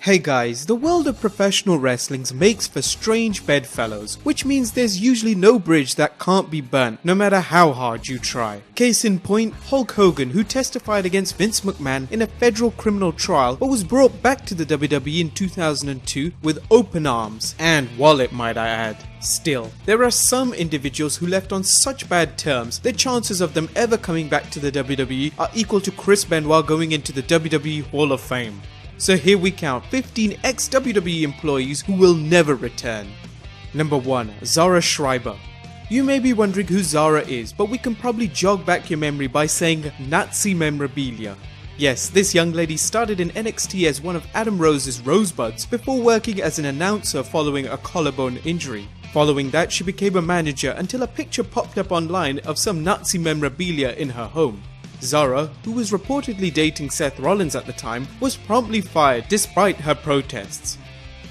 Hey guys, the world of professional wrestling makes for strange bedfellows, which means there's usually no bridge that can't be burnt, no matter how hard you try. Case in point, Hulk Hogan, who testified against Vince McMahon in a federal criminal trial but was brought back to the WWE in 2002 with open arms and wallet, might I add. Still, there are some individuals who left on such bad terms that chances of them ever coming back to the WWE are equal to Chris Benoit going into the WWE Hall of Fame. So here we count 15 ex-WWE employees who will never return. Number 1. ZAHRA SCHREIBER. You may be wondering who ZAHRA is, but we can probably jog back your memory by saying Nazi memorabilia. Yes, this young lady started in NXT as one of Adam Rose's Rosebuds before working as an announcer following a collarbone injury. Following that, she became a manager until a picture popped up online of some Nazi memorabilia in her home. ZAHRA, who was reportedly dating Seth Rollins at the time, was promptly fired despite her protests.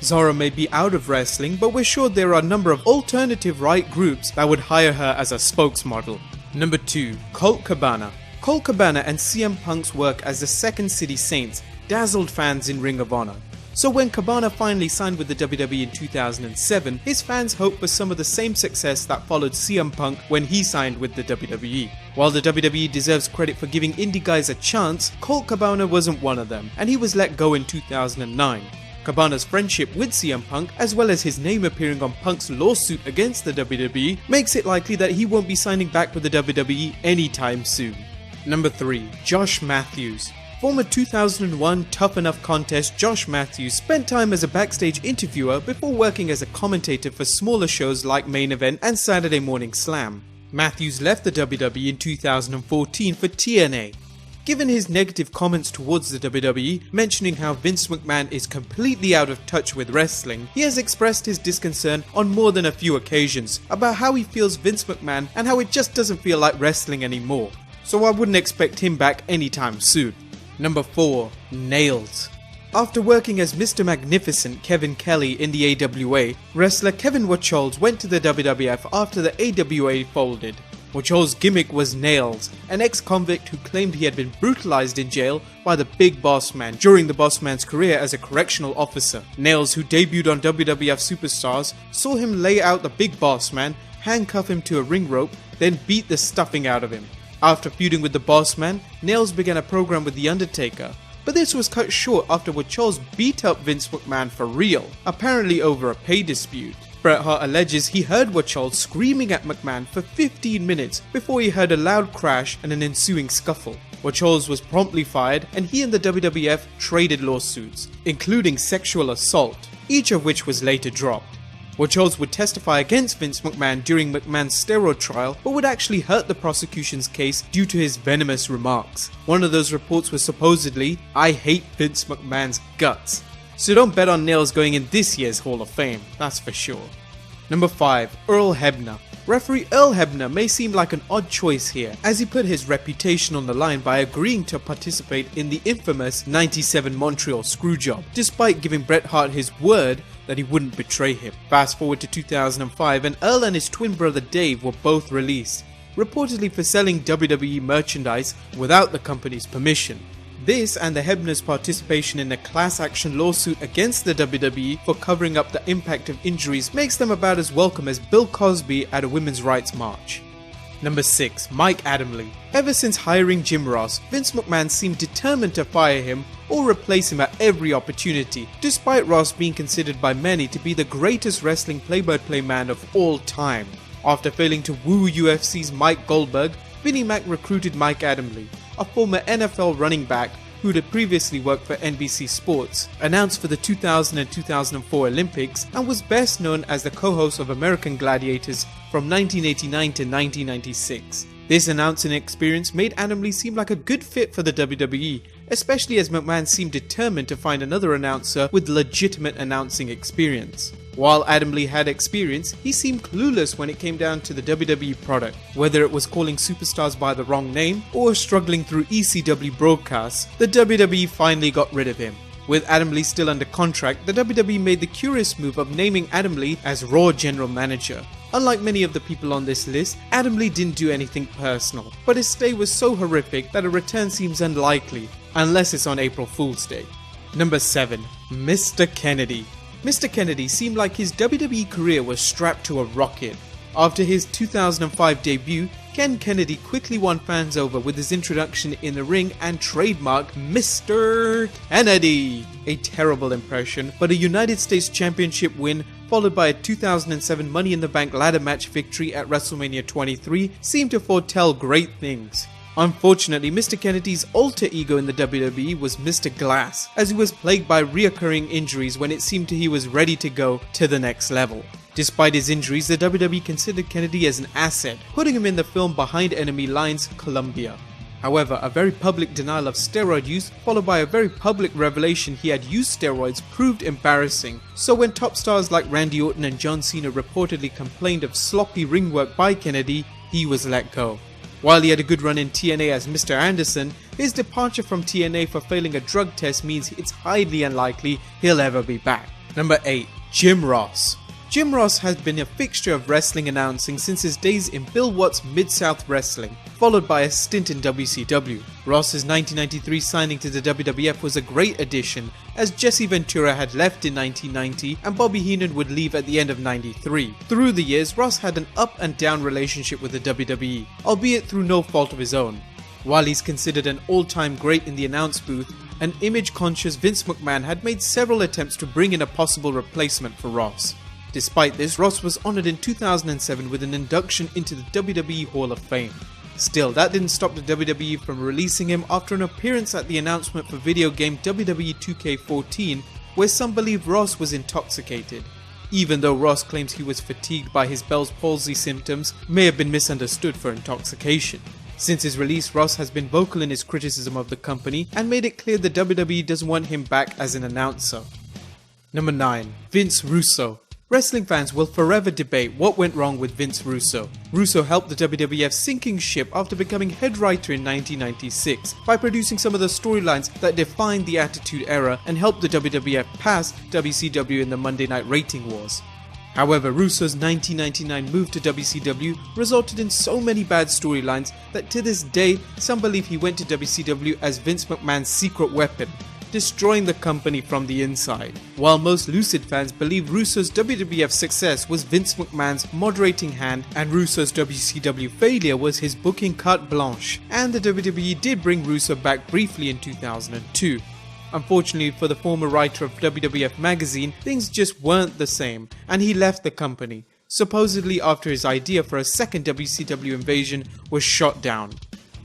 ZAHRA may be out of wrestling, but we're sure there are a number of alternative right groups that would hire her as a spokesmodel. Number 2. COLT CABANA. COLT CABANA and CM Punk's work as the Second City Saints dazzled fans in Ring of Honor. So when Cabana finally signed with the WWE in 2007, his fans hoped for some of the same success that followed CM Punk when he signed with the WWE. While the WWE deserves credit for giving indie guys a chance, Colt Cabana wasn't one of them, and he was let go in 2009. Cabana's friendship with CM Punk, as well as his name appearing on Punk's lawsuit against the WWE, makes it likely that he won't be signing back with the WWE anytime soon. Number 3. Josh Matthews. Former 2001 Tough Enough contest Josh Matthews spent time as a backstage interviewer before working as a commentator for smaller shows like Main Event and Saturday Morning Slam. Matthews left the WWE in 2014 for TNA. Given his negative comments towards the WWE, mentioning how Vince McMahon is completely out of touch with wrestling, he has expressed his disconcern on more than a few occasions about how he feels Vince McMahon and how it just doesn't feel like wrestling anymore. So I wouldn't expect him back anytime soon. Number 4. Nails. After working as Mr. Magnificent Kevin Kelly in the AWA, wrestler Kevin Wacholz went to the WWF after the AWA folded. Wacholz's gimmick was Nails, an ex-convict who claimed he had been brutalized in jail by the Big Boss Man during the Boss Man's career as a correctional officer. Nails, who debuted on WWF Superstars, saw him lay out the Big Boss Man, handcuff him to a ring rope, then beat the stuffing out of him. After feuding with the Boss Man, Nails began a program with The Undertaker, but this was cut short after Wacholz beat up Vince McMahon for real, apparently over a pay dispute. Bret Hart alleges he heard Wacholz screaming at McMahon for 15 minutes before he heard a loud crash and an ensuing scuffle. Wacholz was promptly fired, and he and the WWF traded lawsuits, including sexual assault, each of which was later dropped. Wacholz would testify against Vince McMahon during McMahon's steroid trial, but would actually hurt the prosecution's case due to his venomous remarks. One of those reports was supposedly, "I hate Vince McMahon's guts." So don't bet on Nails going in this year's Hall of Fame, that's for sure. Number 5. Earl Hebner. Referee Earl Hebner may seem like an odd choice here, as he put his reputation on the line by agreeing to participate in the infamous '97 Montreal Screwjob, despite giving Bret Hart his word that he wouldn't betray him. Fast forward to 2005, and Earl and his twin brother Dave were both released, reportedly for selling WWE merchandise without the company's permission. This and the Hebner's participation in a class action lawsuit against the WWE for covering up the impact of injuries makes them about as welcome as Bill Cosby at a women's rights march. Number 6. Mike Adamle. Ever since hiring Jim Ross, Vince McMahon seemed determined to fire him or replace him at every opportunity, despite Ross being considered by many to be the greatest wrestling play-by-play man of all time. After failing to woo UFC's Mike Goldberg, Vinnie Mac recruited Mike Adamle, a former NFL running back who had previously worked for NBC Sports, announced for the 2000 and 2004 Olympics, and was best known as the co-host of American Gladiators from 1989 to 1996. This announcing experience made Adamle seem like a good fit for the WWE, especially as McMahon seemed determined to find another announcer with legitimate announcing experience. While Adamle had experience, he seemed clueless when it came down to the WWE product, whether it was calling superstars by the wrong name or struggling through ECW broadcasts. The WWE finally got rid of him. With Adamle still under contract, the WWE made the curious move of naming Adamle as Raw General Manager. Unlike many of the people on this list, Adamle didn't do anything personal, but his stay was so horrific that a return seems unlikely, unless it's on April Fool's Day. Number 7. Mr. Kennedy. Mr. Kennedy seemed like his WWE career was strapped to a rocket. After his 2005 debut, Ken Kennedy quickly won fans over with his introduction in the ring and trademark Mr. Kennedy. A terrible impression, but a United States Championship win followed by a 2007 Money in the Bank ladder match victory at WrestleMania 23 seemed to foretell great things. Unfortunately, Mr. Kennedy's alter ego in the WWE was Mr. Glass, as he was plagued by reoccurring injuries when it seemed he was ready to go to the next level. Despite his injuries, the WWE considered Kennedy as an asset, putting him in the film Behind Enemy Lines, Colombia. However, a very public denial of steroid use, followed by a very public revelation he had used steroids, proved embarrassing. So when top stars like Randy Orton and John Cena reportedly complained of sloppy ring work by Kennedy, he was let go. While he had a good run in TNA as Mr. Anderson, his departure from TNA for failing a drug test means it's highly unlikely he'll ever be back. Number 8. Jim Ross. Jim Ross has been a fixture of wrestling announcing since his days in Bill Watts Mid-South Wrestling, followed by a stint in WCW. Ross's 1993 signing to the WWF was a great addition, as Jesse Ventura had left in 1990 and Bobby Heenan would leave at the end of 93. Through the years, Ross had an up and down relationship with the WWE, albeit through no fault of his own. While he's considered an all-time great in the announce booth, an image-conscious Vince McMahon had made several attempts to bring in a possible replacement for Ross. Despite this, Ross was honoured in 2007 with an induction into the WWE Hall of Fame. Still, that didn't stop the WWE from releasing him after an appearance at the announcement for video game WWE 2K14, where some believe Ross was intoxicated. Even though Ross claims he was fatigued by his Bell's palsy symptoms, may have been misunderstood for intoxication. Since his release, Ross has been vocal in his criticism of the company and made it clear the WWE doesn't want him back as an announcer. Number 9. Vince Russo. Wrestling fans will forever debate what went wrong with Vince Russo. Russo helped the WWF sinking ship after becoming head writer in 1996 by producing some of the storylines that defined the Attitude Era and helped the WWF pass WCW in the Monday Night Rating Wars. However, Russo's 1999 move to WCW resulted in so many bad storylines that to this day some believe he went to WCW as Vince McMahon's secret weapon, destroying the company from the inside. While most lucid fans believe Russo's WWF success was Vince McMahon's moderating hand and Russo's WCW failure was his booking carte blanche, and the WWE did bring Russo back briefly in 2002. Unfortunately for the former writer of WWF magazine, things just weren't the same and he left the company, supposedly after his idea for a second WCW invasion was shot down.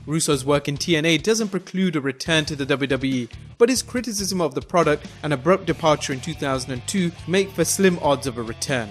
Russo's work in TNA doesn't preclude a return to the WWE, but his criticism of the product and abrupt departure in 2002 make for slim odds of a return.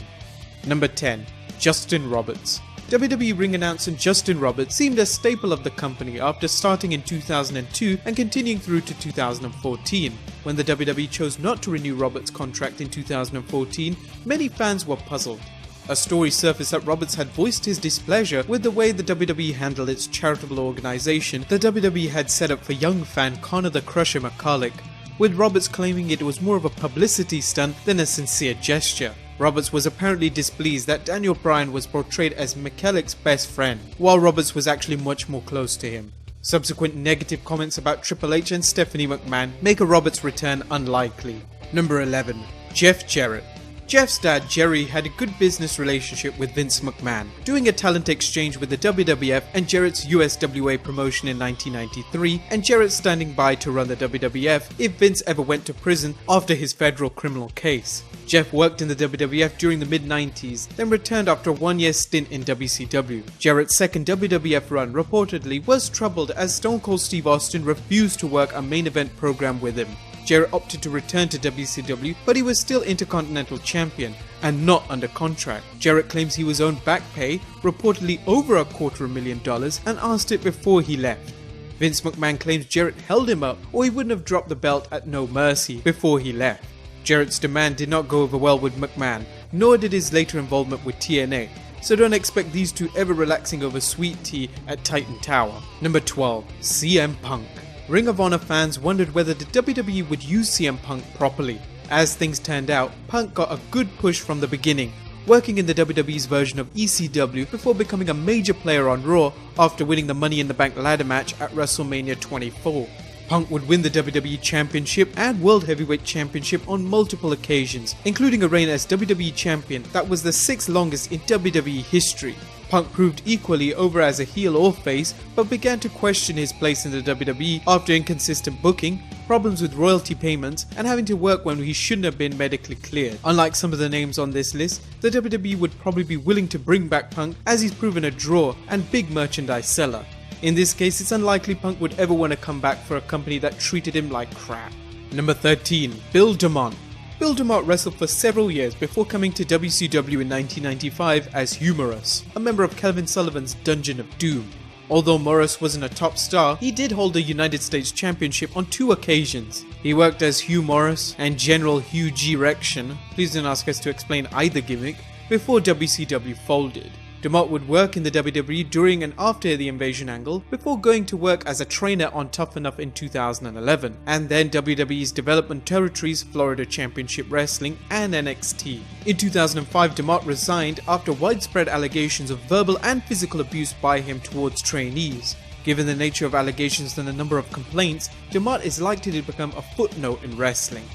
Number 10. Justin Roberts. WWE ring announcer Justin Roberts seemed a staple of the company after starting in 2002 and continuing through to 2014. When the WWE chose not to renew Roberts' contract in 2014, many fans were puzzled. A story surfaced that Roberts had voiced his displeasure with the way the WWE handled its charitable organization the WWE had set up for young fan Connor the Crusher McCulloch, with Roberts claiming it was more of a publicity stunt than a sincere gesture. Roberts was apparently displeased that Daniel Bryan was portrayed as McCulloch's best friend, while Roberts was actually much more close to him. Subsequent negative comments about Triple H and Stephanie McMahon make a Roberts return unlikely. Number 11. Jeff Jarrett. Jeff's dad, Jerry, had a good business relationship with Vince McMahon, doing a talent exchange with the WWF and Jarrett's USWA promotion in 1993, and Jarrett standing by to run the WWF if Vince ever went to prison after his federal criminal case. Jeff worked in the WWF during the mid-90s, then returned after a one-year stint in WCW. Jarrett's second WWF run reportedly was troubled as Stone Cold Steve Austin refused to work a main event program with him. Jarrett opted to return to WCW, but he was still Intercontinental Champion and not under contract. Jarrett claims he was owed back pay, reportedly over $250,000, and asked it before he left. Vince McMahon claims Jarrett held him up or he wouldn't have dropped the belt at No Mercy before he left. Jarrett's demand did not go over well with McMahon, nor did his later involvement with TNA, so don't expect these two ever relaxing over sweet tea at Titan Tower. Number 12. CM Punk. Ring of Honor fans wondered whether the WWE would use CM Punk properly. As things turned out, Punk got a good push from the beginning, working in the WWE's version of ECW before becoming a major player on Raw after winning the Money in the Bank ladder match at WrestleMania 24. Punk would win the WWE Championship and World Heavyweight Championship on multiple occasions, including a reign as WWE Champion that was the 6th longest in WWE history. Punk proved equally over as a heel or face, but began to question his place in the WWE after inconsistent booking, problems with royalty payments, and having to work when he shouldn't have been medically cleared. Unlike some of the names on this list, the WWE would probably be willing to bring back Punk as he's proven a draw and big merchandise seller. In this case, it's unlikely Punk would ever want to come back for a company that treated him like crap. Number 13. Bill DeMott. Bill DeMott wrestled for several years before coming to WCW in 1995 as Hugh Morris, a member of Kelvin Sullivan's Dungeon of Doom. Although Morris wasn't a top star, he did hold a United States Championship on 2 occasions. He worked as Hugh Morris and General Hugh G. Rection, please don't ask us to explain either gimmick, before WCW folded. DeMott would work in the WWE during and after the Invasion angle before going to work as a trainer on Tough Enough in 2011, and then WWE's development territories Florida Championship Wrestling and NXT. In 2005, DeMott resigned after widespread allegations of verbal and physical abuse by him towards trainees. Given the nature of allegations and the number of complaints, DeMott is likely to become a footnote in wrestling.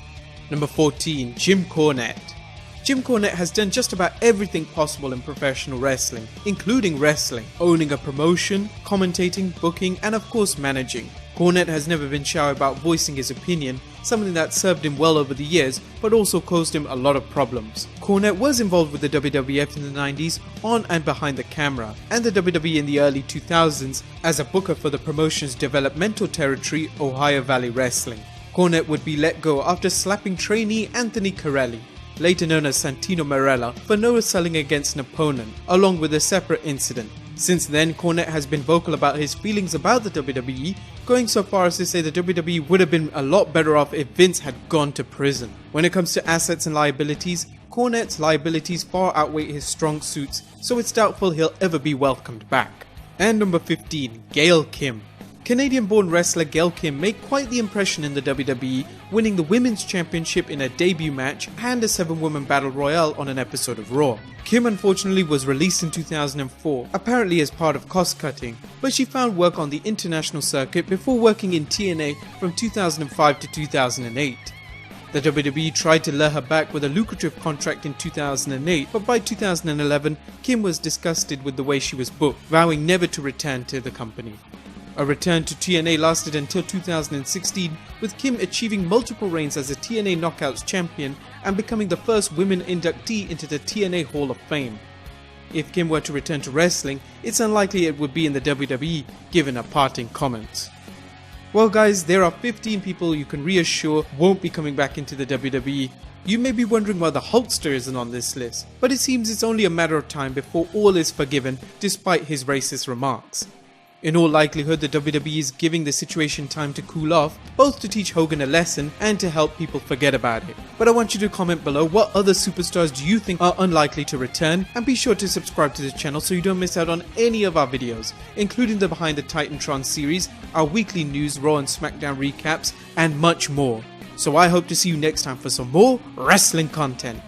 Number 14. Jim Cornette. Jim Cornette has done just about everything possible in professional wrestling, including wrestling, owning a promotion, commentating, booking, and of course managing. Cornette has never been shy about voicing his opinion, something that served him well over the years but also caused him a lot of problems. Cornette was involved with the WWF in the 90s on and behind the camera, and the WWE in the early 2000s as a booker for the promotion's developmental territory Ohio Valley Wrestling. Cornette would be let go after slapping trainee Anthony Corelli, later known as Santino Marella, for no selling against an opponent, along with a separate incident. Since then, Cornette has been vocal about his feelings about the WWE, going so far as to say the WWE would have been a lot better off if Vince had gone to prison. When it comes to assets and liabilities, Cornette's liabilities far outweigh his strong suits, so it's doubtful he'll ever be welcomed back. And number 15. Gail Kim. Canadian-born wrestler Gail Kim made quite the impression in the WWE, winning the Women's Championship in a debut match and a 7-woman battle royale on an episode of Raw. Kim unfortunately was released in 2004, apparently as part of cost cutting, but she found work on the international circuit before working in TNA from 2005 to 2008. The WWE tried to lure her back with a lucrative contract in 2008, but by 2011, Kim was disgusted with the way she was booked, vowing never to return to the company. A return to TNA lasted until 2016, with Kim achieving multiple reigns as a TNA Knockouts champion and becoming the first women inductee into the TNA Hall of Fame. If Kim were to return to wrestling, it's unlikely it would be in the WWE, given her parting comments. Well guys, there are 15 people you can reassure won't be coming back into the WWE. You may be wondering why the Hulkster isn't on this list, but it seems it's only a matter of time before all is forgiven despite his racist remarks. In all likelihood, the WWE is giving the situation time to cool off, both to teach Hogan a lesson and to help people forget about it. But I want you to comment below what other superstars do you think are unlikely to return, and be sure to subscribe to the channel so you don't miss out on any of our videos, including the Behind the Titantron series, our weekly news, Raw and SmackDown recaps, and much more. So I hope to see you next time for some more wrestling content.